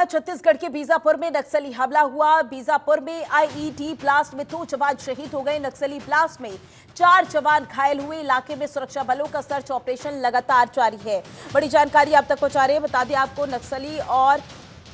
छत्तीसगढ़ के बीजापुर में नक्सली हमला हुआ। बीजापुर में आईईडी ब्लास्ट में 2 जवान शहीद हो गए। नक्सली ब्लास्ट में 4 जवान घायल हुए। इलाके में सुरक्षा बलों का सर्च ऑपरेशन लगातार जारी है। बड़ी जानकारी आप तक पहुंचा रहे हैं। बता दें आपको, नक्सली और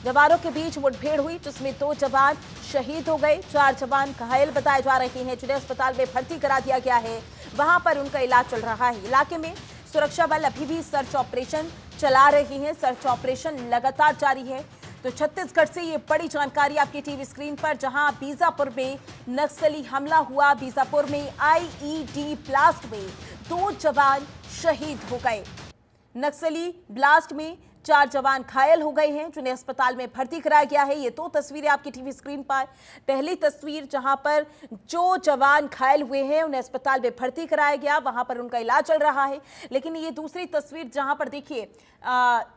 जवानों के बीच मुठभेड़ हुई जिसमें 2 जवान शहीद हो गए, 4 जवान घायल बताए जा रहे हैं, जिन्हें अस्पताल में भर्ती करा दिया गया है। वहां पर उनका इलाज चल रहा है। इलाके में सुरक्षा बल अभी भी सर्च ऑपरेशन चला रही हैं। सर्च ऑपरेशन लगातार जारी है। तो छत्तीसगढ़ से ये बड़ी जानकारी आपकी टीवी स्क्रीन पर, जहां बीजापुर में नक्सली हमला हुआ। बीजापुर में आईईडी ब्लास्ट में 2 जवान शहीद हो गए। नक्सली ब्लास्ट में 4 जवान घायल हो गए हैं, जिन्हें अस्पताल में भर्ती कराया गया है। ये 2 तस्वीरें आपकी टीवी स्क्रीन पर। पहली तस्वीर जहां पर जो जवान घायल हुए हैं उन्हें अस्पताल में भर्ती कराया गया, वहां पर उनका इलाज चल रहा है। लेकिन ये दूसरी तस्वीर जहां पर देखिए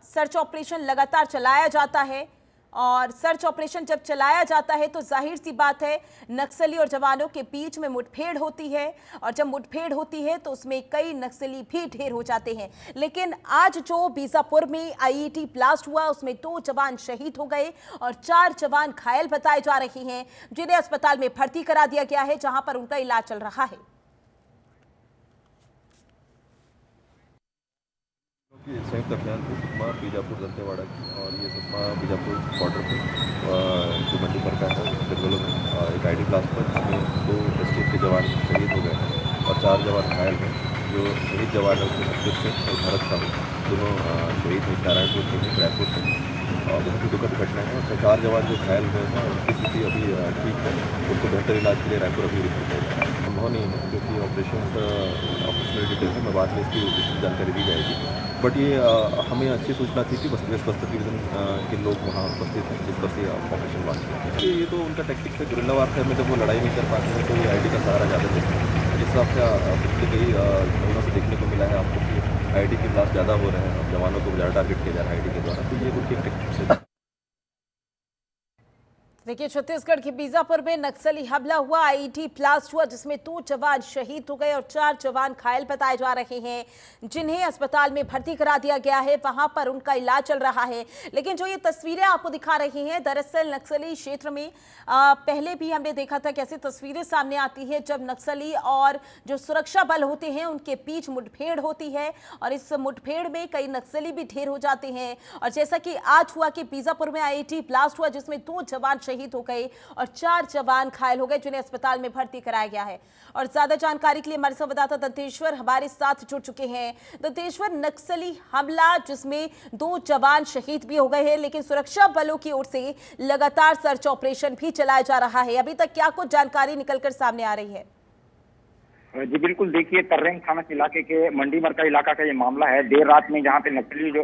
सर्च ऑपरेशन लगातार चलाया जाता है, और सर्च ऑपरेशन जब चलाया जाता है तो जाहिर सी बात है नक्सली और जवानों के बीच में मुठभेड़ होती है, और जब मुठभेड़ होती है तो उसमें कई नक्सली भी ढेर हो जाते हैं। लेकिन आज जो बीजापुर में आईईडी ब्लास्ट हुआ उसमें 2 जवान शहीद हो गए और 4 जवान घायल बताए जा रहे हैं, जिन्हें अस्पताल में भर्ती करा दिया गया है, जहां पर उनका इलाज चल रहा है। संयुक्त अभियान थी सुकमा बीजापुर दंतेवाड़ा की, और ये सुकमा बीजापुर बॉर्डर पे जो मंडी पर का है जंगलों में एक आईडी ब्लास्ट पर जिसमें 2 एसटीएफ के जवान शहीद हो गए और 4 जवान घायल हैं। जो शहीद जवान है उसमें सत्यजित सिंह और भरत साहू दोनों शहीद हैं नारायणपुर के रायपुर से, और बहुत ही दुखद घटना है। और 4 जवान जो घायल हुए हैं उनकी स्थिति अभी ठीक है, उनको बेहतर इलाज के लिए रायपुर अभी रिपोर्ट है। संभव नहीं है क्योंकि ऑपरेशनल डिटेल है, मैं बाद में इसकी जानकारी दी जाएगी। बट ये हमें अच्छी सूचना थी कि वेस्ट बस्तर डिवीजन के लोग वहाँ उपस्थित हैं, जिस पर से ऑपरेशन लॉन्च किया। ये तो उनका टैक्टिक्स है। गुरिल्ला वारफेयर में जब वो लड़ाई नहीं कर पाते हैं तो ये आईडी का सहारा ज़्यादा देते हैं। जिस हिसाब से पिछले कई महीनों से देखने को मिला है आपको कि आईडी के ब्लास्ट ज़्यादा हो रहे हैं, जवानों को ज़्यादा टारगेट किया जा रहा है आईडी के द्वारा, तो ये उनकी एक टैक्टिक्स है। देखिए, छत्तीसगढ़ के बीजापुर में नक्सली हमला हुआ, आईईडी ब्लास्ट हुआ जिसमें 2 जवान शहीद हो गए और 4 जवान घायल बताए जा रहे हैं, जिन्हें अस्पताल में भर्ती करा दिया गया है। वहां पर उनका इलाज चल रहा है। लेकिन जो ये तस्वीरें आपको दिखा रही हैं, दरअसल नक्सली क्षेत्र में पहले भी हमने देखा था कैसी तस्वीरें सामने आती है जब नक्सली और जो सुरक्षा बल होते हैं उनके बीच मुठभेड़ होती है, और इस मुठभेड़ में कई नक्सली भी ढेर हो जाते हैं। और जैसा कि आज हुआ कि बीजापुर में आईईडी ब्लास्ट हुआ जिसमें 2 जवान शहीद हो गए और 4 जवान घायल हो गए, जिन्हें अस्पताल में भर्ती कराया गया है। और ज्यादा जानकारी के लिए हमारे संवाददाता दंतेश्वर हमारे साथ जुड़ चुके हैं। दंतेश्वर, नक्सली हमला जिसमें 2 जवान शहीद भी हो गए हैं, लेकिन सुरक्षा बलों की ओर से लगातार सर्च ऑपरेशन भी चलाया जा रहा है। अभी तक क्या कुछ जानकारी निकलकर सामने आ रही है? जी बिल्कुल, देखिए तर्रेंग थाना इलाके के मंडी मरका इलाका का ये मामला है। देर रात में जहाँ पे नक्सली जो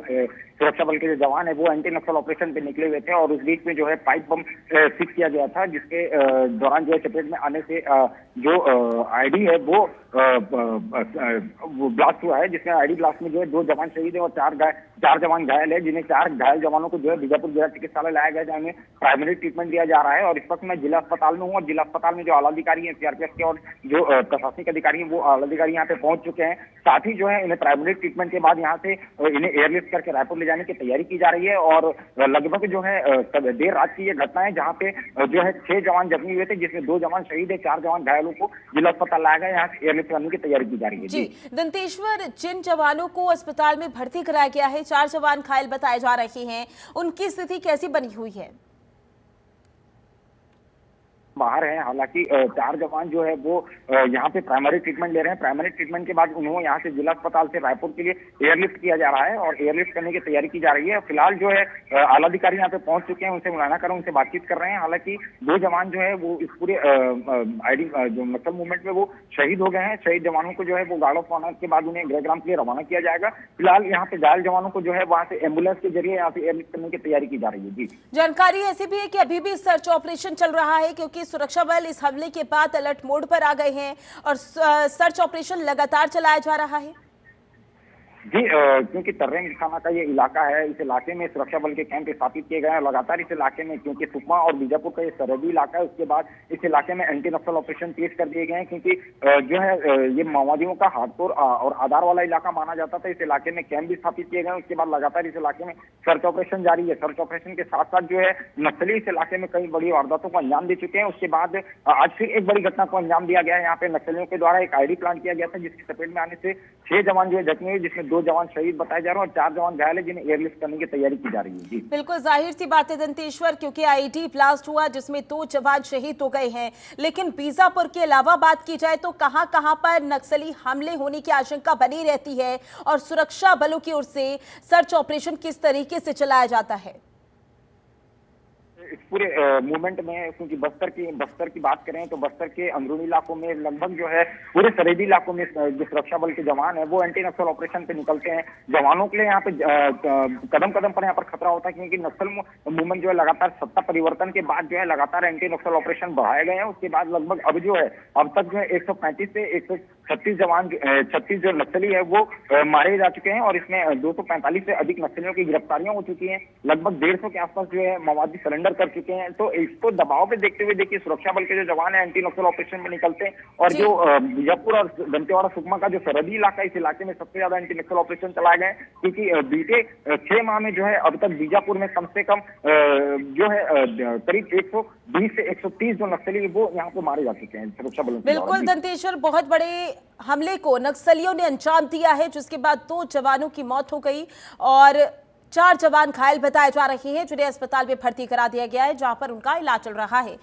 सुरक्षा बल के जो जवान है वो एंटी नक्सल ऑपरेशन पे निकले हुए थे, और उस बीच में जो है पाइप बम फिक्स किया गया था, जिसके दौरान जो है चपेट में आने से जो आईडी है वो ब्लास्ट हुआ है, जिसमें आईडी ब्लास्ट में जो है 2 जवान शहीद है और 4 जवान घायल है, जिन्हें 4 घायल जवानों को जो है बीजापुर जिला चिकित्सालय लाया गया, जहाँ उन्हें प्राइमरी ट्रीटमेंट दिया जा रहा है। और इस वक्त मैं जिला अस्पताल में हूँ, और जिला अस्पताल में जो आला अधिकारी है सीआरपीएफ के और जो प्रशासनिक अधिकारी है वो आला अधिकारी यहाँ पे पहुंच चुके हैं। साथ ही जो है इन्हें प्राइमरी ट्रीटमेंट के बाद यहाँ से इन्हें एयरलिफ्ट करके रायपुर ले जाने की तैयारी की जा रही है। और लगभग जो है देर रात की ये घटना है, जहाँ पे जो है 6 जवान जख्मी हुए थे, जिसमें 2 जवान शहीद है, 4 जवान घायलों को जिला अस्पताल लाया गया, यहाँ से एयरलिफ्ट करने की तैयारी की जा रही है। जी दंतेश्वर, जिन जवानों को अस्पताल में भर्ती कराया गया है, 4 जवान घायल बताए जा रहे हैं, उनकी स्थिति कैसी बनी हुई है? बाहर है। हालांकि 4 जवान जो है वो यहाँ पे प्राइमरी ट्रीटमेंट ले रहे हैं। प्राइमरी ट्रीटमेंट के बाद उन्होंने यहाँ से जिला अस्पताल से रायपुर के लिए एयरलिफ्ट किया जा रहा है, और एयरलिफ्ट करने की तैयारी की जा रही है। फिलहाल जो है आला अधिकारी यहाँ पे पहुंच चुके हैं, उनसे मुलाकात कर उनसे बातचीत कर रहे हैं। हालांकि 2 जवान जो है वो इस पूरे आईडी जो नक्सल मूवमेंट में वो शहीद हो गए हैं। शहीद जवानों को जो है वो गार्ड ऑफ ऑनर के बाद उन्हें गृहग्राम के लिए रवाना किया जाएगा। फिलहाल यहाँ पे घायल जवानों को जो है वहाँ से एम्बुलेंस के जरिए यहाँ से एयरलिफ्ट करने की तैयारी की जा रही है। जी, जानकारी ऐसी भी है कि अभी भी सर्च ऑपरेशन चल रहा है, क्योंकि सुरक्षा बल इस हमले के बाद अलर्ट मोड पर आ गए हैं और सर्च ऑपरेशन लगातार चलाया जा रहा है। जी क्योंकि तर्रेम थाना का ये इलाका है, इस इलाके में सुरक्षा बल के कैंप स्थापित किए गए हैं। लगातार इस इलाके में, क्योंकि सुकमा और बीजापुर का ये सरहदी इलाका है, उसके बाद इस इलाके में एंटी नक्सल ऑपरेशन तेज कर दिए गए हैं, क्योंकि जो है ये माओवादियों का हार्डकोर और आधार वाला इलाका माना जाता था। इस इलाके में कैंप भी स्थापित किए गए हैं। उसके बाद लगातार इस इलाके में सर्च ऑपरेशन जारी है। सर्च ऑपरेशन के साथ साथ जो है नक्सली इस इलाके में कई बड़ी वारदातों को अंजाम दे चुके हैं। उसके बाद आज फिर एक बड़ी घटना को अंजाम दिया गया है। यहाँ पे नक्सलियों के द्वारा एक आईडी प्लान किया गया था, जिसकी चपेट में आने से 6 जवान जो है जख्मी हुए, जिसमें 2 जवान शहीद बताए जा रहे हैं और 4 जवान घायल है, जिन्हें एयरलिफ्ट करने की तैयारी की जा रही है। जी बिल्कुल जाहिर सी बात है दंतेश्वर, क्योंकि आईईडी ब्लास्ट हुआ जिसमें 2 जवान शहीद हो गए हैं। लेकिन बीजापुर के अलावा बात की जाए तो कहां कहां पर नक्सली हमले होने की आशंका बनी रहती है और सुरक्षा बलों की ओर से सर्च ऑपरेशन किस तरीके से चलाया जाता है? इस पूरे मूवमेंट में, क्योंकि बस्तर की बात करें तो बस्तर के अंदरूनी इलाकों में लगभग जो है पूरे सरहदी इलाकों में जो सुरक्षा बल के जवान है वो एंटी नक्सल ऑपरेशन पे निकलते हैं। जवानों के लिए यहाँ पे कदम कदम पर यहाँ पर खतरा होता है, क्योंकि नक्सल मूवमेंट जो है लगातार सत्ता परिवर्तन के बाद जो है लगातार एंटी नक्सल ऑपरेशन बढ़ाए गए हैं। उसके बाद लगभग अब तक जो है 135 से 136 जवान 36 जो नक्सली है वो मारे जा चुके हैं और इसमें 245 से अधिक नक्सलियों की गिरफ्तारियां हो चुकी हैं। लगभग 150 के आसपास जो है माओवादी सरेंडर कर चुके हैं। तो इसको दबाव पे देखते हुए देखिए सुरक्षा बल के जो जवान है एंटी नक्सल ऑपरेशन में निकलते हैं और जो बीजापुर और दंतेवाड़ा सुकमा का जो सरहदी इलाका है, इस इलाके में सबसे ज्यादा एंटी नक्सल ऑपरेशन चलाए गए, क्योंकि बीते 6 माह में जो है अब तक बीजापुर में कम से कम जो है करीब 120 से 130 जो नक्सली वो यहाँ पे मारे जा चुके हैं सुरक्षा बलों। बिल्कुल दंतेश्वर, बहुत बड़े हमले को नक्सलियों ने अंजाम दिया है, जिसके बाद 2 जवानों की मौत हो गई और 4 जवान घायल बताए जा रहे हैं, जिन्हें अस्पताल में भर्ती करा दिया गया है, जहां पर उनका इलाज चल रहा है।